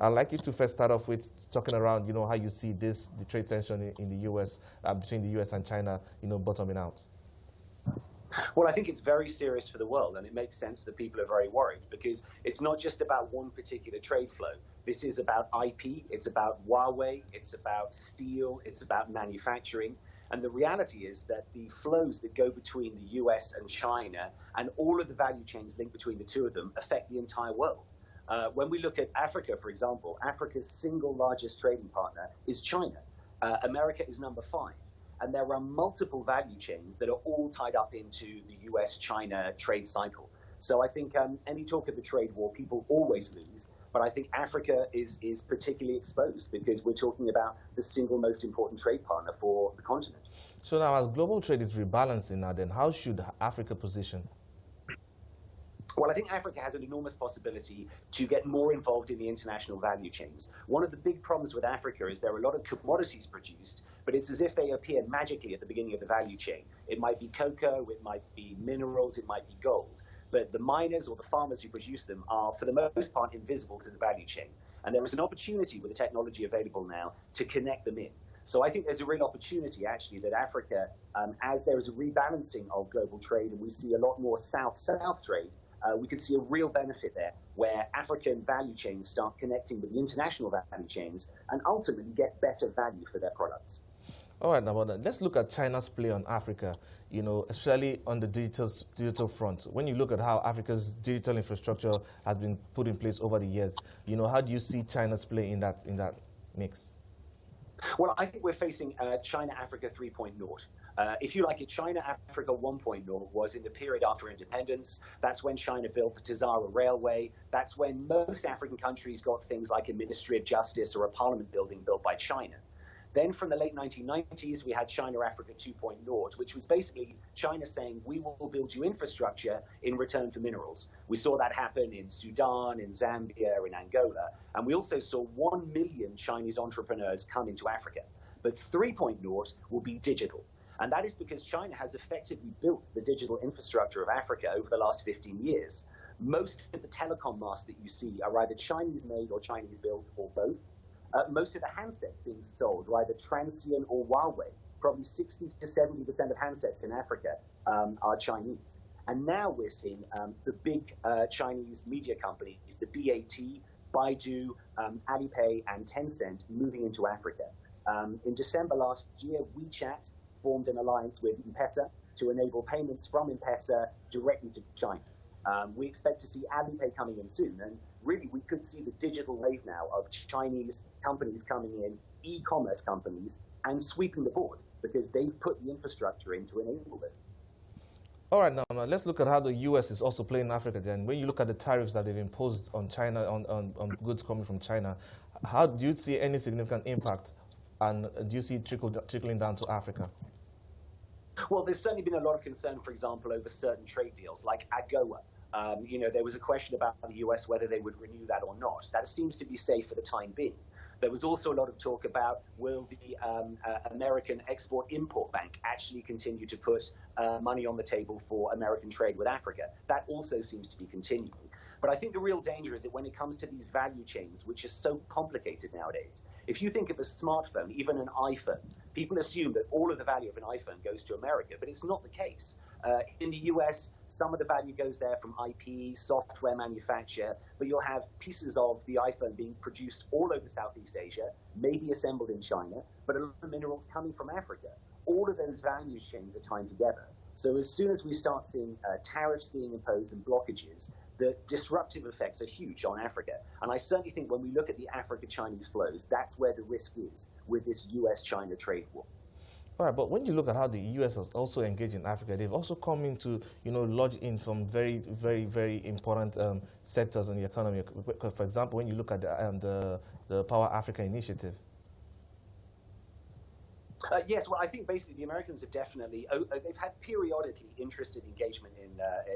I'd like you to first start off with talking around, how you see the trade tension in the U.S., between the U.S. and China, bottoming out. Well, I think it's very serious for the world, and it makes sense that people are very worried because it's not just about one particular trade flow. This is about IP, it's about Huawei, it's about steel, it's about manufacturing. And the reality is that the flows that go between the US and China and all of the value chains linked between the two of them affect the entire world. When we look at Africa, for example, Africa's single largest trading partner is China. America is number 5. And there are multiple value chains that are all tied up into the US-China trade cycle. So I think any talk of the trade war, people always lose. But I think Africa is particularly exposed because we're talking about the single most important trade partner for the continent. So now, as global trade is rebalancing now, then how should Africa position? Well, I think Africa has an enormous possibility to get more involved in the international value chains. One of the big problems with Africa is there are a lot of commodities produced, but it's as if they appear magically at the beginning of the value chain. It might be cocoa, it might be minerals, it might be gold. But the miners or the farmers who produce them are, for the most part, invisible to the value chain. And there is an opportunity with the technology available now to connect them in. So I think there's a real opportunity, actually, that Africa, as there is a rebalancing of global trade and we see a lot more South-South trade, we could see a real benefit there where African value chains start connecting with the international value chains and ultimately get better value for their products. All right, now let's look at China's play on Africa, especially on the digital front. When you look at how Africa's digital infrastructure has been put in place over the years, how do you see China's play in that mix? Well, I think we're facing China-Africa 3.0. If you like it, China-Africa 1.0 was in the period after independence. That's when China built the Tazara Railway. That's when most African countries got things like a Ministry of Justice or a parliament building built by China. Then from the late 1990s, we had China-Africa 2.0, which was basically China saying, we will build you infrastructure in return for minerals. We saw that happen in Sudan, in Zambia, in Angola. And we also saw 1 million Chinese entrepreneurs come into Africa. But 3.0 will be digital. And that is because China has effectively built the digital infrastructure of Africa over the last 15 years. Most of the telecom masts that you see are either Chinese-made or Chinese-built or both. Most of the handsets being sold are either Transsion or Huawei. Probably 60 to 70% of handsets in Africa are Chinese. And now we're seeing the big Chinese media companies, the BAT, Baidu, Alipay, and Tencent moving into Africa. In December last year, WeChat formed an alliance with M-Pesa to enable payments from M-Pesa directly to China. We expect to see Alipay coming in soon, and really we could see the digital wave now of Chinese companies coming in, e-commerce companies, and sweeping the board because they've put the infrastructure in to enable this. All right, now let's look at how the U.S. is also playing in Africa then. When you look at the tariffs that they've imposed on China, on goods coming from China, how do you see any significant impact, and do you see it trickling down to Africa? Well, there's certainly been a lot of concern, for example, over certain trade deals like AGOA. There was a question about the U.S. whether they would renew that or not. That seems to be safe for the time being. There was also a lot of talk about will the American Export-Import Bank actually continue to put money on the table for American trade with Africa. That also seems to be continuing. But I think the real danger is that when it comes to these value chains, which are so complicated nowadays, if you think of a smartphone, even an iPhone, people assume that all of the value of an iPhone goes to America, but it's not the case. In the US, some of the value goes there from IP, software manufacture, but you'll have pieces of the iPhone being produced all over Southeast Asia, maybe assembled in China, but a lot of minerals coming from Africa. All of those value chains are tied together. So as soon as we start seeing tariffs being imposed and blockages, the disruptive effects are huge on Africa. And I certainly think when we look at the Africa-Chinese flows, that's where the risk is with this US-China trade war. All right, but when you look at how the U.S. has also engaged in Africa, they've also come into, lodge in some very, very, very important sectors in the economy. For example, when you look at the Power Africa initiative. Yes, well, I think basically the Americans have definitely, they've had periodically interested engagement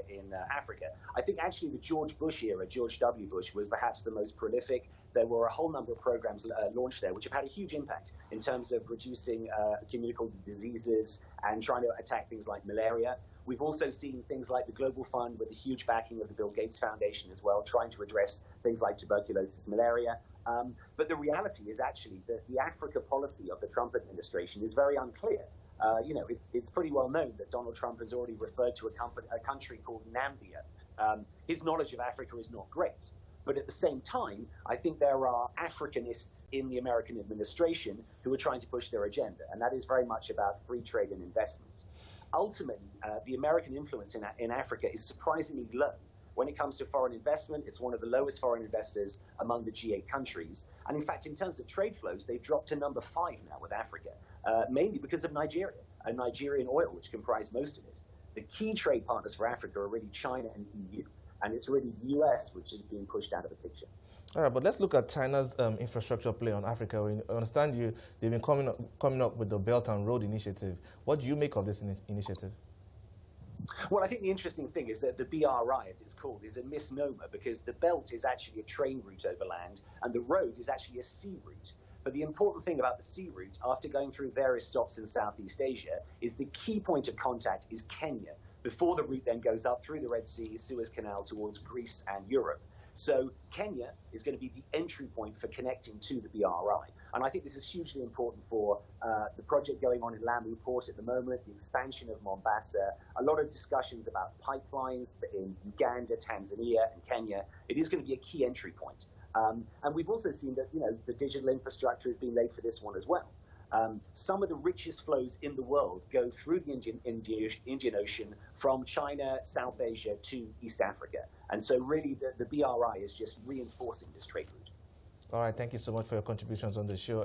in Africa. I think actually the George Bush era, George W. Bush, was perhaps the most prolific. There were a whole number of programs launched there, which have had a huge impact in terms of reducing communicable diseases and trying to attack things like malaria. We've also seen things like the Global Fund with the huge backing of the Bill Gates Foundation as well, trying to address things like tuberculosis, malaria. But the reality is actually that the Africa policy of the Trump administration is very unclear. It's pretty well known that Donald Trump has already referred to a country called Nambia. His knowledge of Africa is not great. But at the same time, I think there are Africanists in the American administration who are trying to push their agenda, and that is very much about free trade and investment. Ultimately, the American influence in Africa is surprisingly low. When it comes to foreign investment, it's one of the lowest foreign investors among the G8 countries. And in fact, in terms of trade flows, they've dropped to number 5 now with Africa, mainly because of Nigeria and Nigerian oil, which comprise most of it. The key trade partners for Africa are really China and EU. And it's really the U.S. which is being pushed out of the picture. All right, but let's look at China's infrastructure play on Africa. We understand they've been coming up with the Belt and Road Initiative. What do you make of this initiative? Well, I think the interesting thing is that the BRI, as it's called, is a misnomer because the Belt is actually a train route over land and the road is actually a sea route. But the important thing about the sea route, after going through various stops in Southeast Asia, is the key point of contact is Kenya, before the route then goes up through the Red Sea, Suez Canal towards Greece and Europe. So Kenya is going to be the entry point for connecting to the BRI. And I think this is hugely important for the project going on in Lamu Port at the moment, the expansion of Mombasa, a lot of discussions about pipelines in Uganda, Tanzania, and Kenya. It is going to be a key entry point. And we've also seen that, the digital infrastructure has been laid for this one as well. Some of the richest flows in the world go through the Indian Ocean from China, South Asia to East Africa. And so really the BRI is just reinforcing this trade route. All right, thank you so much for your contributions on the show.